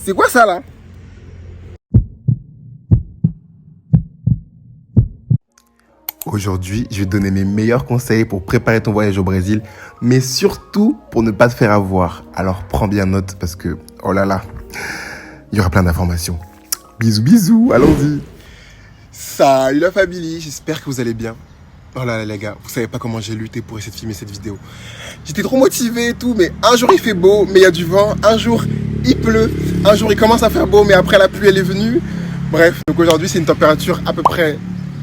C'est quoi ça là? Aujourd'hui, je vais te donner mes meilleurs conseils pour préparer ton voyage au Brésil, mais surtout pour ne pas te faire avoir. Alors prends bien note parce que, oh là là, il y aura plein d'informations. Bisous, bisous, allons-y. Salut la famille, j'espère que vous allez bien. Oh là là les gars, vous savez pas comment j'ai lutté pour essayer de filmer cette vidéo. J'étais trop motivé et tout, mais un jour il fait beau, mais il y a du vent. Un jour il pleut, un jour il commence à faire beau, mais après la pluie elle est venue. Bref, donc aujourd'hui c'est une température à peu près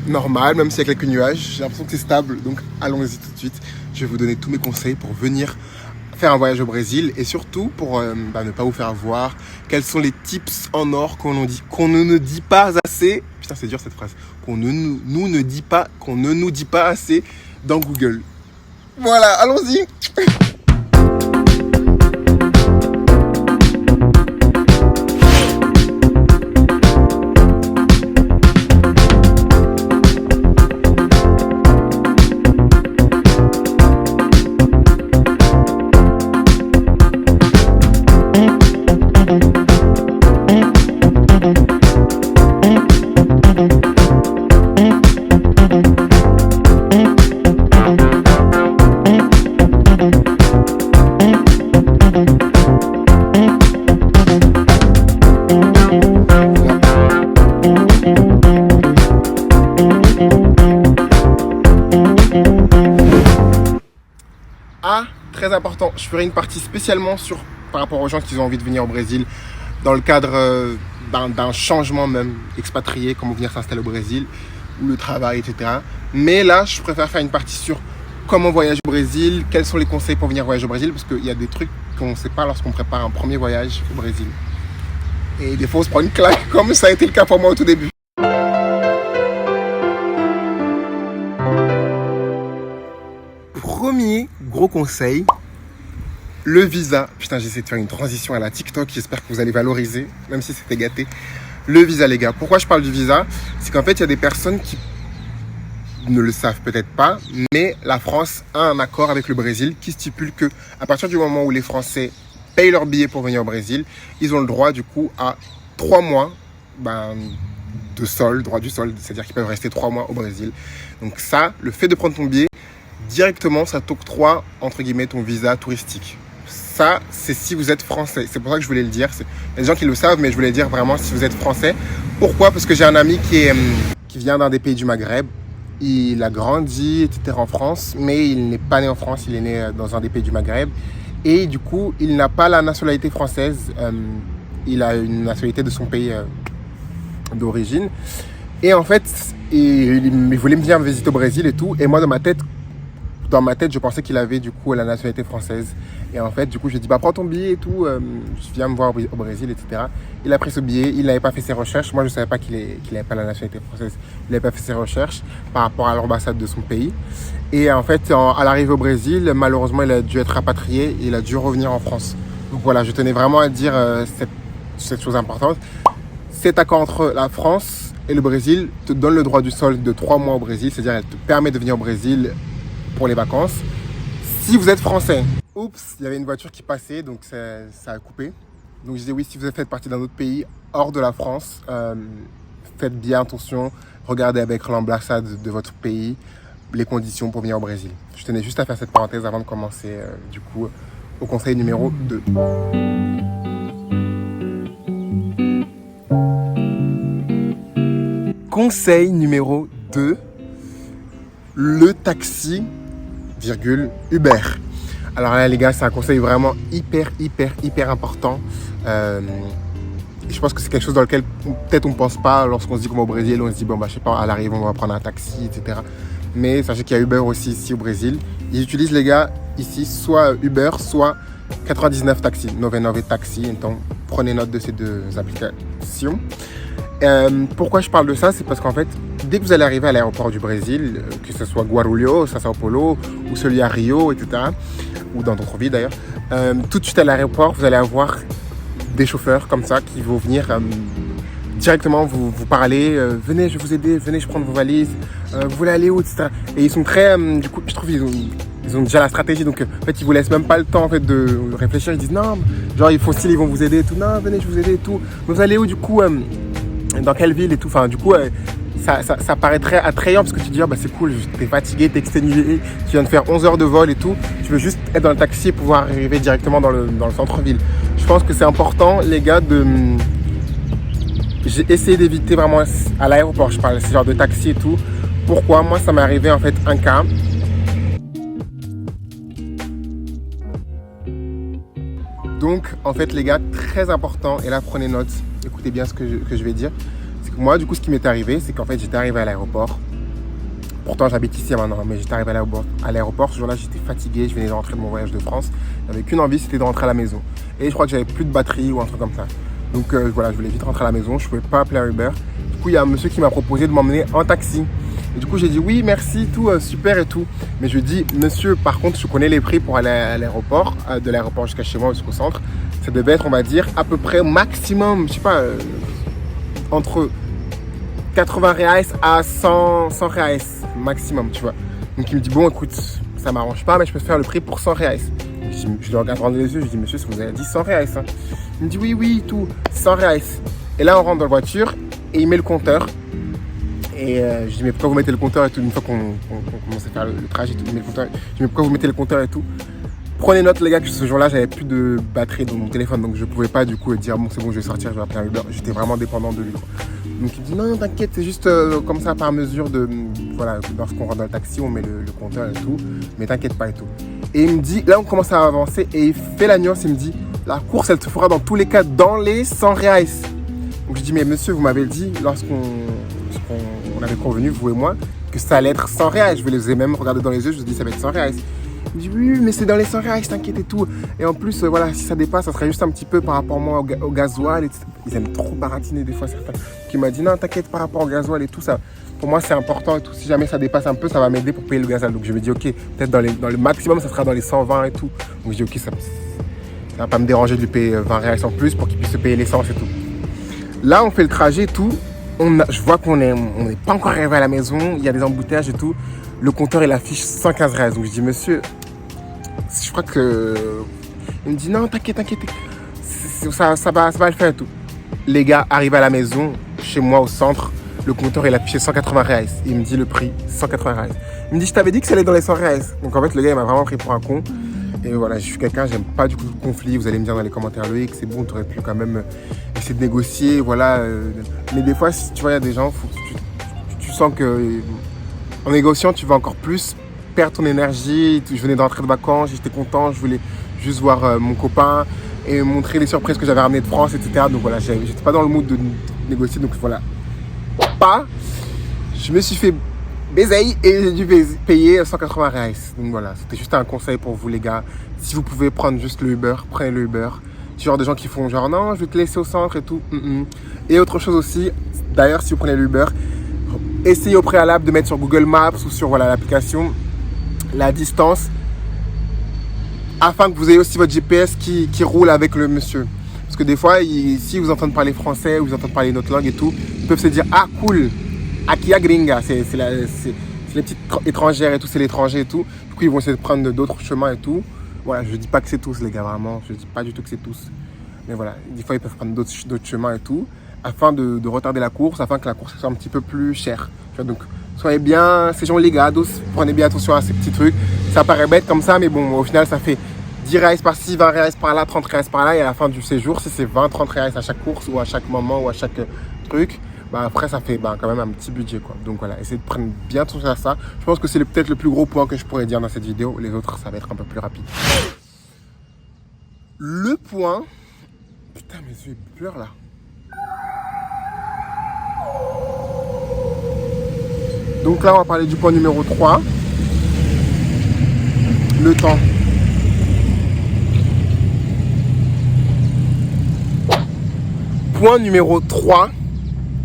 normale, même s'il y a quelques nuages. J'ai l'impression que c'est stable, donc allons-y tout de suite. Je vais vous donner tous mes conseils pour venir faire un voyage au Brésil et surtout pour ne pas vous faire avoir. Quels sont les tips en or qu'on ne nous dit pas assez. Putain, c'est dur cette phrase. Qu'on ne nous dit pas assez dans Google. Voilà, allons-y. Très important, je ferai une partie spécialement par rapport aux gens qui ont envie de venir au Brésil dans le cadre d'un changement même expatrié, comment venir s'installer au Brésil, ou le travail, etc. Mais là, je préfère faire une partie sur comment voyager au Brésil, quels sont les conseils pour venir voyager au Brésil, parce qu'il y a des trucs qu'on ne sait pas lorsqu'on prépare un premier voyage au Brésil. Et des fois, on se prend une claque, comme ça a été le cas pour moi au tout début. Premier gros conseil, le visa. Putain, j'essaie de faire une transition à la TikTok, j'espère que vous allez valoriser, même si c'était gâté. Le visa, les gars. Pourquoi je parle du visa? C'est qu'en fait, il y a des personnes qui ne le savent peut-être pas, mais la France a un accord avec le Brésil qui stipule que à partir du moment où les Français payent leur billet pour venir au Brésil, ils ont le droit du coup à 3 mois de sol, droit du sol, c'est-à-dire qu'ils peuvent rester 3 mois au Brésil. Donc ça, le fait de prendre ton billet, directement, ça t'octroie, entre guillemets, ton visa touristique. Ça, c'est si vous êtes français. C'est pour ça que je voulais le dire. Il y a des gens qui le savent, mais je voulais dire vraiment si vous êtes français. Pourquoi? Parce que j'ai un ami qui vient d'un des pays du Maghreb. Il a grandi, etc. en France, mais il n'est pas né en France. Il est né dans un des pays du Maghreb. Et du coup, il n'a pas la nationalité française. Il a une nationalité de son pays d'origine. Et en fait, il voulait me venir me visiter au Brésil et tout. Et moi, dans ma tête, je pensais qu'il avait du coup la nationalité française. Et en fait, du coup, j'ai dit, prends ton billet et tout, viens me voir au Brésil, etc. Il a pris ce billet, il n'avait pas fait ses recherches. Moi, je ne savais pas qu'il n'avait pas la nationalité française. Il n'avait pas fait ses recherches par rapport à l'ambassade de son pays. Et en fait, à l'arrivée au Brésil, malheureusement, il a dû être rapatrié et il a dû revenir en France. Donc voilà, je tenais vraiment à dire cette chose importante. Cet accord entre la France et le Brésil te donne le droit du sol de 3 mois au Brésil, c'est-à-dire elle te permet de venir au Brésil pour les vacances, si vous êtes français. Oups, il y avait une voiture qui passait, donc ça a coupé. Donc je disais oui, si vous faites partie d'un autre pays hors de la France, faites bien attention, regardez avec l'ambassade de votre pays les conditions pour venir au Brésil. Je tenais juste à faire cette parenthèse avant de commencer du coup au conseil numéro 2. Conseil numéro 2, le taxi, Uber. Alors là les gars, c'est un conseil vraiment hyper important. Je pense que c'est quelque chose dans lequel peut-être on ne pense pas lorsqu'on se dit qu'on va au Brésil. On se dit je sais pas, à l'arrivée on va prendre un taxi, etc. Mais sachez qu'il y a Uber aussi ici au Brésil. Ils utilisent les gars ici soit Uber, soit 99 Taxi, 99 Taxi. Donc prenez note de ces deux applications. Pourquoi je parle de ça? C'est parce qu'en fait, dès que vous allez arriver à l'aéroport du Brésil, que ce soit Guarulhos, São Paulo, ou celui à Rio, etc., ou dans d'autres villes d'ailleurs, tout de suite à l'aéroport, vous allez avoir des chauffeurs comme ça qui vont venir directement vous parler, venez, je vais vous aider, venez, je prends vos valises, vous voulez aller où, etc. Et ils sont très, du coup, je trouve ils ils ont déjà la stratégie. Donc, en fait, ils vous laissent même pas le temps en fait, de réfléchir. Ils disent non, genre, ils font style, ils vont vous aider et tout. Non, venez, je vous aider et tout. Mais vous allez où du coup dans quelle ville et tout. Enfin, du coup, ça paraît très attrayant parce que tu te dis, bah, c'est cool, t'es fatigué, t'es exténué, tu viens de faire 11 heures de vol et tout. Tu veux juste être dans le taxi et pouvoir arriver directement dans le centre-ville. Je pense que c'est important, les gars, j'ai essayé d'éviter vraiment à l'aéroport, je parle, ce genre de taxi et tout. Pourquoi? Moi, ça m'est arrivé en fait un cas. Donc, en fait, les gars, très important, et là, prenez note, écoutez bien ce que je vais dire. C'est que moi, du coup, ce qui m'est arrivé, c'est qu'en fait, j'étais arrivé à l'aéroport. Pourtant, j'habite ici maintenant, mais j'étais arrivé à l'aéroport. Ce jour-là, j'étais fatigué, je venais de rentrer de mon voyage de France. J'avais qu'une envie, c'était de rentrer à la maison. Et je crois que j'avais plus de batterie ou un truc comme ça. Donc, voilà, je voulais vite rentrer à la maison, je ne pouvais pas appeler un Uber. Du coup, il y a un monsieur qui m'a proposé de m'emmener en taxi. Et du coup, j'ai dit oui, merci, tout, super et tout. Mais je dis, monsieur, par contre, je connais les prix pour aller à l'aéroport, de l'aéroport jusqu'à chez moi, jusqu'au centre. Ça devait être, on va dire, à peu près maximum, je sais pas, entre 80 reais à 100 reais maximum, tu vois. Donc, il me dit, bon, écoute, ça m'arrange pas, mais je peux faire le prix pour 100 reais. Je le regarde dans les yeux, je dis, monsieur, si vous avez dit 100 reais, hein. Il me dit, oui, tout, 100 reais. Et là, on rentre dans la voiture et il met le compteur. Et je dis, mais pourquoi vous mettez le compteur et tout? Une fois qu'on commence à faire le trajet, tout, il met le compteur. Je dis, mais pourquoi vous mettez le compteur et tout? Prenez note, les gars, que ce jour-là, j'avais plus de batterie dans mon téléphone. Donc, je pouvais pas, du coup, dire, bon, c'est bon, je vais sortir, je vais appeler un Uber. J'étais vraiment dépendant de lui, quoi. Donc, il me dit, non, t'inquiète, c'est juste comme ça, par mesure de. Voilà, lorsqu'on rentre dans le taxi, on met le compteur et tout. Mais t'inquiète pas et tout. Et il me dit, là, on commence à avancer et il fait la nuance. Il me dit, la course, elle se fera dans tous les cas dans les 100 reais. Donc, je dis, mais monsieur, vous m'avez dit, lorsqu'on avait convenu, vous et moi, que ça allait être 100 reais. Je les ai même regardé dans les yeux, je me dis, ça va être 100 reais. Il me dit, oui, mais c'est dans les 100 reais, t'inquiète et tout. Et en plus, voilà, si ça dépasse, ça serait juste un petit peu par rapport moi au gasoil. Ils aiment trop baratiner des fois, certains. Qui m'a dit, non, t'inquiète par rapport au gasoil et tout ça. Pour moi, c'est important et tout. Si jamais ça dépasse un peu, ça va m'aider pour payer le gasoil. Donc, je me dis, ok, peut-être dans le maximum, ça sera dans les 120 et tout. Donc, je dis, ok, ça va pas me déranger de lui payer 20 reais en plus pour qu'il puisse se payer l'essence et tout. Là, on fait le trajet et tout. Je vois qu'on n'est pas encore arrivé à la maison. Il y a des embouteillages et tout. Le compteur, il affiche 115 reais. Donc, je dis, monsieur, je crois que. Il me dit, non, t'inquiète. Ça va le faire et tout. Les gars arrivent à la maison, chez moi au centre. Le compteur, il affichait 180 reais. Il me dit le prix, 180 reais. Il me dit, je t'avais dit que ça allait dans les 100 reais. Donc, en fait, le gars, il m'a vraiment pris pour un con. Et voilà, je suis quelqu'un, j'aime pas du tout le conflit. Vous allez me dire dans les commentaires, Loïc, c'est bon, tu aurais pu quand même essayer de négocier, voilà. Mais des fois, tu vois, il y a des gens, tu sens que en négociant, tu vas encore plus perdre ton énergie. Je venais de rentrer de vacances, j'étais content, je voulais juste voir mon copain et montrer les surprises que j'avais ramenées de France, etc. Donc voilà, j'étais pas dans le mood de négocier, donc voilà. Je me suis fait baiser et j'ai dû payer 180 reais. Donc voilà, c'était juste un conseil pour vous les gars. Si vous pouvez prendre juste le Uber, prenez le Uber. Genre des gens qui font genre non, je vais te laisser au centre et tout. Et autre chose aussi, d'ailleurs si vous prenez le Uber, essayez au préalable de mettre sur Google Maps ou sur voilà, l'application la distance afin que vous ayez aussi votre GPS qui roule avec le monsieur. Parce que des fois, si vous entendez parler français ou vous entendez parler une autre langue et tout, ils peuvent se dire ah cool, Akia Gringa, c'est les petites étrangères et tout, c'est l'étranger et tout. Du coup, ils vont essayer de prendre d'autres chemins et tout. Voilà, je dis pas que c'est tous les gars, vraiment. Je dis pas du tout que c'est tous. Mais voilà, des fois, ils peuvent prendre d'autres chemins et tout, afin de retarder la course, afin que la course soit un petit peu plus chère. Tu vois, donc, soyez bien, ces gens ligados, prenez bien attention à ces petits trucs. Ça paraît bête comme ça, mais bon, au final, ça fait 10 reais par-ci, 20 reais par-là, 30 reais par-là. Et à la fin du séjour, si c'est 20, 30 reais à chaque course ou à chaque moment ou à chaque truc, bah après, ça fait quand même un petit budget, quoi. Donc voilà, essayez de prendre bien attention à ça. Je pense que c'est peut-être le plus gros point que je pourrais dire dans cette vidéo. Les autres, ça va être un peu plus rapide. Le point... Putain, mes yeux pleurent là. Donc là, on va parler du point numéro 3. Le temps. Point numéro 3.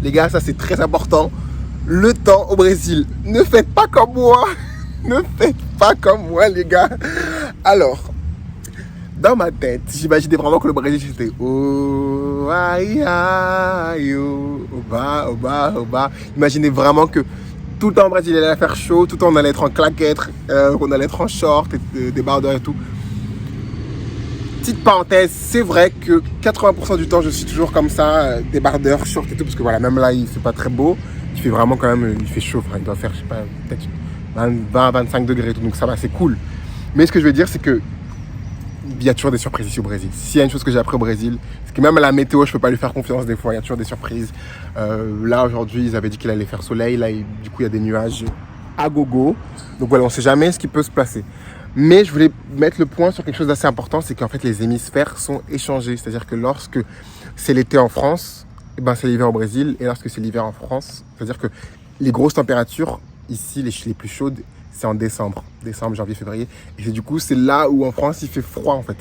Les gars, ça c'est très important. Le temps au Brésil. Ne faites pas comme moi. Ne faites pas comme moi, les gars. Alors, dans ma tête, j'imaginais vraiment que le Brésil c'était oh, aïe, aïe, oh, bas. Imaginez vraiment que Tout le temps au Brésil, il allait faire chaud, tout le temps on allait être en claquettes, on allait être en short, et, débardeur et tout. Petite parenthèse, c'est vrai que 80% du temps je suis toujours comme ça, débardeur, short et tout, parce que voilà, même là il fait pas très beau, il fait vraiment quand même, il fait chaud, enfin, il doit faire, je sais pas, peut-être 20-25 degrés et tout, donc ça va, c'est cool. Mais ce que je veux dire, c'est que il y a toujours des surprises ici au Brésil. S'il y a une chose que j'ai appris au Brésil, c'est que même à la météo, je peux pas lui faire confiance des fois, il y a toujours des surprises. Là aujourd'hui, ils avaient dit qu'il allait faire soleil, là du coup il y a des nuages à gogo. Donc voilà, on sait jamais ce qui peut se passer. Mais je voulais mettre le point sur quelque chose d'assez important, c'est qu'en fait les hémisphères sont échangés. C'est-à-dire que lorsque c'est l'été en France, eh ben c'est l'hiver au Brésil. Et lorsque c'est l'hiver en France, c'est-à-dire que les grosses températures, ici les plus chaudes, c'est en décembre. Décembre, janvier, février. Et du coup, c'est là où en France, il fait froid en fait.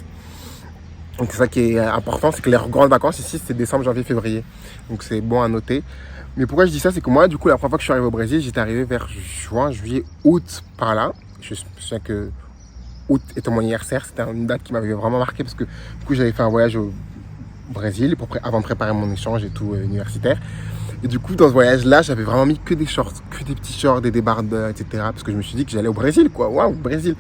Donc c'est ça qui est important, c'est que les grandes vacances ici, c'est décembre, janvier, février. Donc c'est bon à noter. Mais pourquoi je dis ça, c'est que moi, du coup, la première fois que je suis arrivé au Brésil, j'étais arrivé vers juin, juillet, août, par là. Je me souviens que août était mon anniversaire, c'était une date qui m'avait vraiment marqué parce que du coup j'avais fait un voyage au Brésil avant de préparer mon échange et tout universitaire. Et du coup dans ce voyage là j'avais vraiment mis que des shorts, que des petits shorts, des débardeurs, etc. Parce que je me suis dit que j'allais au Brésil quoi, waouh, Brésil.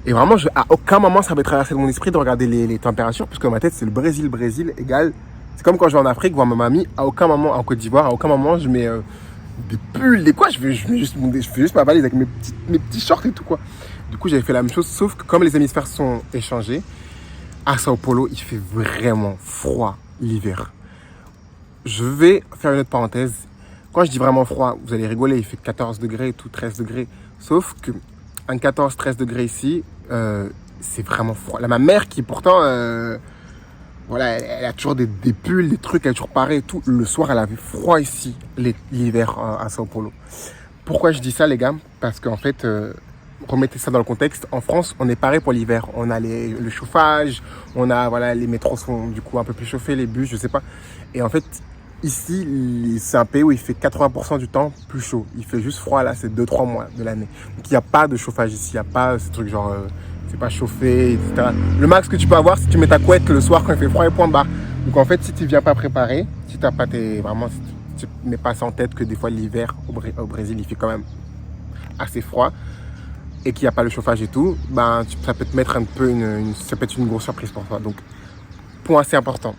Et vraiment à aucun moment ça m'avait traversé de mon esprit de regarder les températures parce que dans ma tête c'est le Brésil égale. C'est comme quand je vais en Afrique voir ma mamie, à aucun moment en Côte d'Ivoire, à aucun moment je mets des pulls, des quoi, je fais juste ma valise avec mes petits shorts et tout quoi. Du coup, j'avais fait la même chose, sauf que comme les hémisphères sont échangés, à Sao Paulo, il fait vraiment froid l'hiver. Je vais faire une autre parenthèse. Quand je dis vraiment froid, vous allez rigoler, il fait 14 degrés et tout, 13 degrés. Sauf que un 14-13 degrés ici, c'est vraiment froid. Là, ma mère qui pourtant, voilà, elle a toujours des pulls, des trucs, elle est toujours pareil et tout. Le soir, elle avait froid ici, l'hiver à Sao Paulo. Pourquoi je dis ça, les gars? Parce qu'en fait, remettez ça dans le contexte. En France, on est pareil pour l'hiver. On a le chauffage, on a, voilà, les métros sont du coup un peu plus chauffés, les bus, je sais pas. Et en fait, ici, c'est un pays où il fait 80% du temps plus chaud. Il fait juste froid, là, c'est 2-3 mois de l'année. Donc, il n'y a pas de chauffage ici. Il n'y a pas ce truc genre, c'est pas chauffé, etc. Le max que tu peux avoir, c'est que tu mets ta couette le soir quand il fait froid et point barre. Donc, en fait, si tu viens pas préparé, si t'as pas vraiment, si tu mets pas ça en tête que des fois, l'hiver au Brésil, il fait quand même assez froid et qu'il n'y a pas le chauffage et tout, ben, ça peut te mettre un peu ça peut être une grosse surprise pour toi. Donc, point assez important.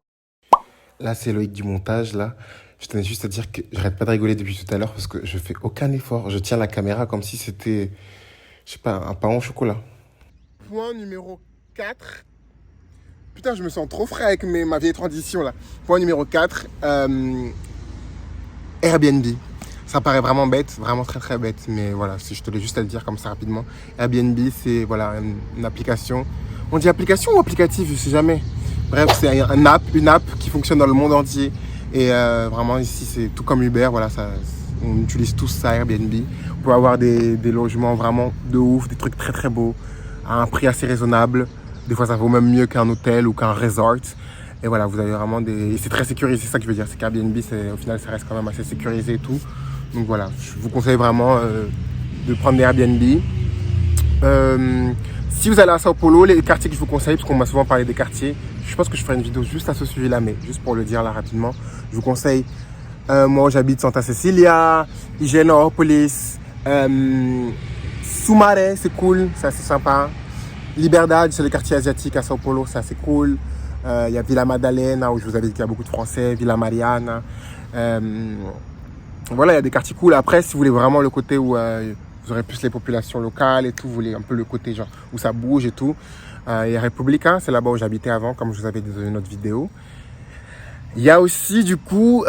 Là, c'est Loïc du montage, là. Je tenais juste à dire que j'arrête pas de rigoler depuis tout à l'heure parce que je fais aucun effort. Je tiens la caméra comme si c'était, je sais pas, un pain au chocolat. Point numéro 4. Putain, je me sens trop frais avec ma vieille transition, là. Point numéro 4. Airbnb. Ça paraît vraiment bête, vraiment très très bête, mais voilà, je te l'ai juste à le dire comme ça rapidement. Airbnb, c'est voilà, une application. On dit application ou applicatif, je sais jamais. Bref, c'est une app qui fonctionne dans le monde entier. Et vraiment ici, c'est tout comme Uber, voilà, on utilise tous ça, Airbnb. On peut avoir des logements vraiment de ouf, des trucs très très beaux, à un prix assez raisonnable. Des fois, ça vaut même mieux qu'un hôtel ou qu'un resort. Et voilà, vous avez vraiment et c'est très sécurisé, c'est ça que je veux dire. C'est qu'Airbnb, au final, ça reste quand même assez sécurisé et tout. Donc voilà, je vous conseille vraiment de prendre des Airbnb. Si vous allez à Sao Paulo, les quartiers que je vous conseille, parce qu'on m'a souvent parlé des quartiers, je pense que je ferai une vidéo juste à ce sujet-là, mais juste pour le dire là rapidement, je vous conseille, moi j'habite Santa Cecília, Higienópolis, Sumaré, c'est cool, c'est assez sympa. Liberdade, c'est le quartier asiatique à Sao Paulo, c'est assez cool. Il y a Villa Madalena, où je vous avais dit qu'il y a beaucoup de Français, Villa Mariana. Voilà, il y a des quartiers cool. Après, si vous voulez vraiment le côté où vous aurez plus les populations locales et tout, vous voulez un peu le côté genre où ça bouge et tout, il y a República, c'est là-bas où j'habitais avant, comme je vous avais dit dans une autre vidéo. Il y a aussi du coup,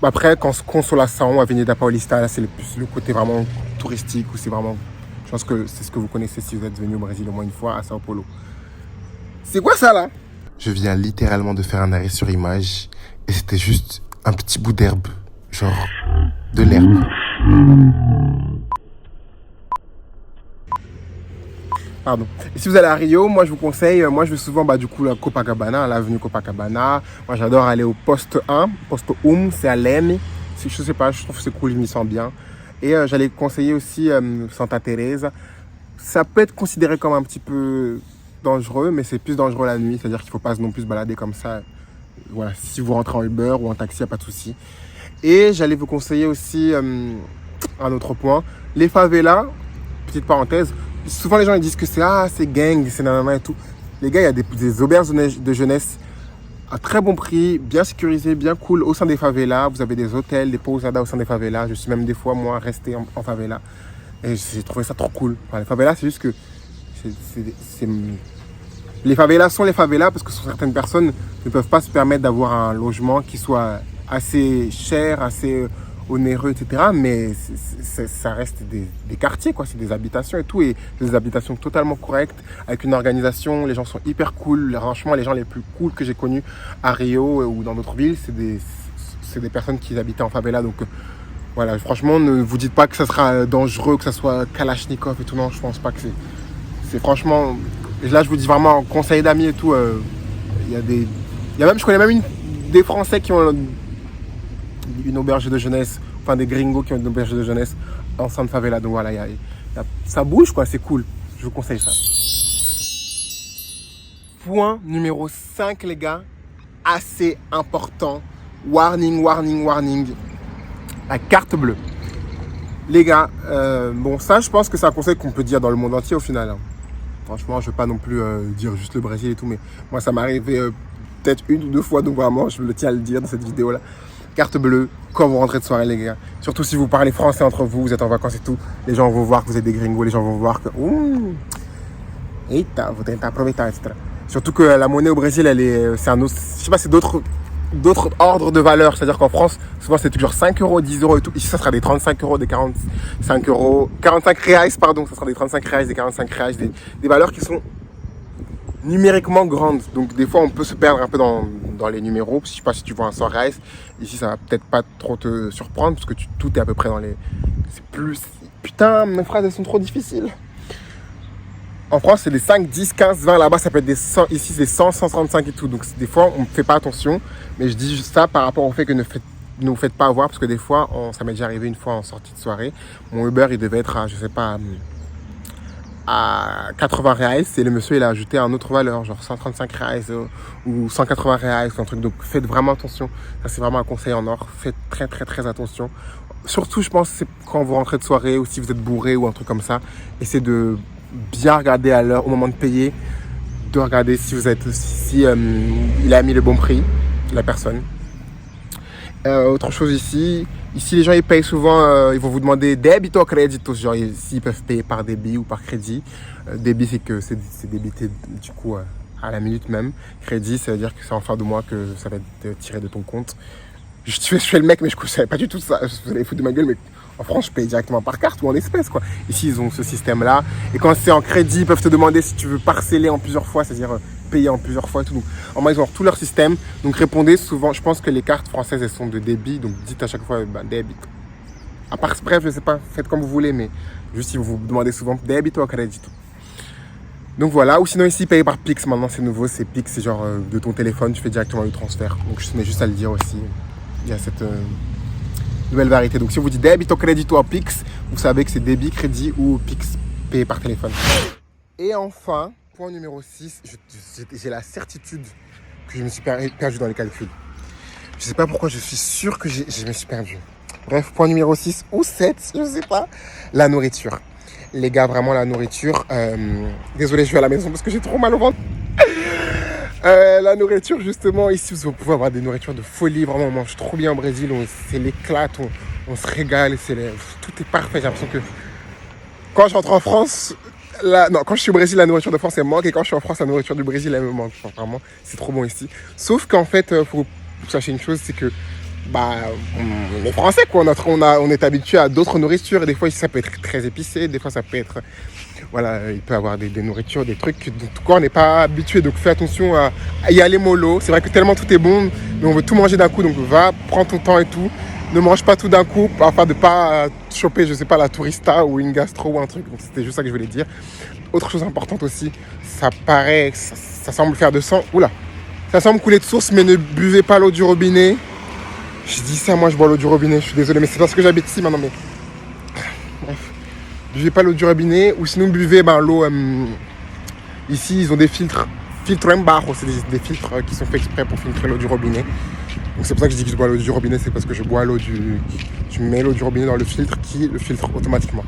après, Consolação, Avenida Paulista, là c'est le côté vraiment touristique, où c'est vraiment, je pense que c'est ce que vous connaissez si vous êtes venu au Brésil au moins une fois, à Sao Paulo. C'est quoi ça là? Je viens littéralement de faire un arrêt sur image et c'était juste un petit bout d'herbe. Genre de l'herbe. Pardon. Et si vous allez à Rio, moi je vous conseille, moi je vais souvent du coup à Copacabana, à l'avenue Copacabana. Moi j'adore aller au poste 1, poste 1, c'est à Leme. Je sais pas, je trouve que c'est cool, je m'y sens bien. Et j'allais conseiller aussi Santa Teresa. Ça peut être considéré comme un petit peu dangereux, mais c'est plus dangereux la nuit, c'est-à-dire qu'il ne faut pas non plus se balader comme ça. Voilà, si vous rentrez en Uber ou en taxi, il n'y a pas de souci. Et j'allais vous conseiller aussi un autre point. Les favelas, petite parenthèse, souvent les gens ils disent que c'est gang, c'est nanana et tout. Les gars, il y a des auberges de jeunesse à très bon prix, bien sécurisées, bien cool au sein des favelas. Vous avez des hôtels, des pousadas au sein des favelas. Je suis même des fois, moi, resté en favela. Et j'ai trouvé ça trop cool. Enfin, les favelas, c'est juste que les favelas sont les favelas parce que certaines personnes ne peuvent pas se permettre d'avoir un logement qui soit assez cher, assez onéreux, etc. Mais ça reste des quartiers, quoi. C'est des habitations et tout. Et des habitations totalement correctes, avec une organisation. Les gens sont hyper cool. Franchement, les gens les plus cool que j'ai connus à Rio ou dans d'autres villes, c'est des personnes qui habitaient en favela. Donc voilà, franchement, ne vous dites pas que ça sera dangereux, que ça soit Kalachnikov et tout. Non, je pense pas que c'est franchement... Là, je vous dis vraiment en conseil d'amis et tout. Je connais même des Français qui ont une auberge de jeunesse, enfin des gringos qui ont une auberge de jeunesse en centre favela. Donc voilà, ça bouge, quoi, c'est cool. Je vous conseille ça. Point numéro 5, les gars, assez important. Warning, warning, warning. La carte bleue. Les gars, bon, ça, je pense que c'est un conseil qu'on peut dire dans le monde entier au final. Hein. Franchement, je ne vais pas non plus dire juste le Brésil et tout, mais moi, ça m'est arrivé peut-être 1 ou 2 fois, donc vraiment, je me tiens à le dire dans cette vidéo-là. Carte bleue, quand vous rentrez de soirée, les gars. Surtout si vous parlez français entre vous, vous êtes en vacances et tout, les gens vont voir que vous êtes des gringos, les gens vont voir que... Eita, vous êtes aprovechar, etc. Surtout que la monnaie au Brésil, c'est un autre... Je sais pas, c'est d'autres ordres de valeur. C'est-à-dire qu'en France, souvent, c'est toujours 5 euros, 10 euros et tout. Ici, ça sera des 35 euros, des 45 euros, 45 reais, pardon. Ça sera des 35 reais, des 45 reais, des valeurs qui sont numériquement grandes. Donc, des fois, on peut se perdre un peu dans les numéros. Je sais pas si tu vois un 100 reais. Ici, ça va peut-être pas trop te surprendre parce que tout est à peu près dans les... C'est plus... Putain, mes phrases, elles sont trop difficiles. En France, c'est des 5, 10, 15, 20. Là-bas, ça peut être des 100. Ici, c'est des 100, 135 et tout. Donc, des fois, on ne fait pas attention. Mais je dis juste ça par rapport au fait que ne vous faites pas avoir. Parce que des fois, ça m'est déjà arrivé une fois en sortie de soirée. Mon Uber, il devait être à, je sais pas, à 80 reais. Et le monsieur, il a ajouté une autre valeur, genre 135 reais ou 180 reais, un truc. Donc, faites vraiment attention. Ça, c'est vraiment un conseil en or. Faites très, très, très attention. Surtout, je pense, c'est quand vous rentrez de soirée ou si vous êtes bourré ou un truc comme ça. Essayez de bien regarder à l'heure, au moment de payer, de regarder si il a mis le bon prix, la personne. Autre chose ici, les gens ils payent souvent, ils vont vous demander débit ou crédit, genre s'ils peuvent payer par débit ou par crédit. Débit c'est que c'est débité du coup à la minute même. Crédit ça veut dire que c'est en fin de mois que ça va être tiré de ton compte. Je fais le mec mais je ne savais pas du tout ça, vous allez foutre de ma gueule mais en France je paye directement par carte ou en espèces quoi. Ici ils ont ce système là et quand c'est en crédit ils peuvent te demander si tu veux parceller en plusieurs fois, c'est-à-dire payer en plusieurs fois et tout. Donc en moi ils ont tout leur système, donc répondez souvent, je pense que les cartes françaises elles sont de débit, donc dites à chaque fois débit. À part bref je sais pas, faites comme vous voulez mais juste si vous vous demandez souvent débit ou crédit. Donc voilà, ou sinon ici payer par Pix, maintenant c'est nouveau, c'est Pix, c'est genre de ton téléphone tu fais directement le transfert, donc je tenais juste à le dire aussi. Il y a cette nouvelle variété. Donc si on vous dit débit ou crédit ou Pix, vous savez que c'est débit, crédit ou Pix payé par téléphone. Et enfin, point numéro 6, j'ai la certitude que je me suis perdu dans les calculs. Je ne sais pas pourquoi, je suis sûr que je me suis perdu. Bref, point numéro 6 ou 7, je ne sais pas. La nourriture. Les gars, vraiment la nourriture. Désolé, je vais à la maison parce que j'ai trop mal au ventre. La nourriture, justement, ici, vous pouvez avoir des nourritures de folie. Vraiment, on mange trop bien au Brésil. C'est l'éclate, on se régale. Tout est parfait. J'ai l'impression que quand je rentre en France, quand je suis au Brésil, la nourriture de France, elle me manque. Et quand je suis en France, la nourriture du Brésil, elle me manque. Enfin, vraiment, c'est trop bon ici. Sauf qu'en fait, il faut que vous sachiez une chose, c'est que on est français, quoi. On est habitué à d'autres nourritures. Et des fois, ici, ça peut être très épicé. Des fois, ça peut être... Voilà, il peut y avoir des nourritures, des trucs dont tout corps n'est pas habitué. Donc fais attention à y aller mollo. C'est vrai que tellement tout est bon, mais on veut tout manger d'un coup. Donc va, prends ton temps et tout. Ne mange pas tout d'un coup afin de ne pas choper, je sais pas, la tourista ou une gastro ou un truc. Donc c'était juste ça que je voulais dire. Autre chose importante aussi, ça semble faire de sang. Oula, ça semble couler de source, mais ne buvez pas l'eau du robinet. Je dis ça, moi je bois l'eau du robinet. Je suis désolé, mais c'est parce que j'habite ici maintenant. Mais bref. Buvez pas l'eau du robinet ou sinon buvez l'eau. Ici, ils ont des filtres en barre, c'est des filtres qui sont faits exprès pour filtrer l'eau du robinet. Donc c'est pour ça que je dis que je bois l'eau du robinet, c'est parce que je bois je mets l'eau du robinet dans le filtre qui le filtre automatiquement.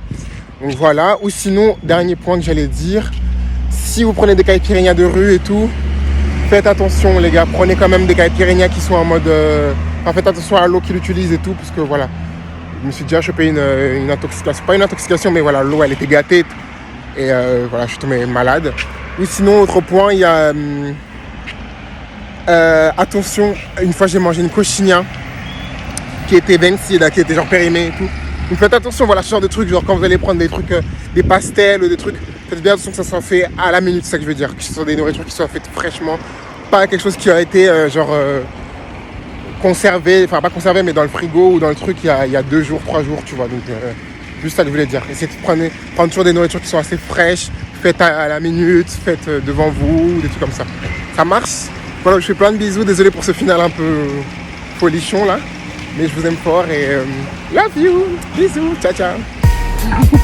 Donc voilà. Ou sinon, dernier point que j'allais dire, si vous prenez des caipirinhas de rue et tout, faites attention les gars, prenez quand même des caipirinhas qui sont en mode... faites attention à l'eau qu'ils utilisent et tout, parce que voilà, je me suis déjà chopé une intoxication, pas une intoxication, mais voilà, l'eau elle était gâtée, et voilà, je suis tombé malade. Ou sinon, autre point, il y a... attention, une fois j'ai mangé une coxinha qui était vencida, qui était genre périmée et tout. Donc faites attention, voilà, ce genre de trucs, genre quand vous allez prendre des trucs, des pastels ou des trucs, faites bien attention que ça soit fait à la minute, c'est ça que je veux dire, que ce soit des nourritures qui soient faites fraîchement, pas quelque chose qui a été conservé, enfin pas conservé mais dans le frigo ou dans le truc il y a 2 jours, 3 jours, tu vois, donc juste ça que je voulais dire. Essayez de prendre toujours des nourritures qui sont assez fraîches, faites à la minute, faites devant vous, des trucs comme ça. Ça marche. Voilà, je fais plein de bisous, désolé pour ce final un peu folichon là, mais je vous aime fort et love you, bisous, ciao ciao.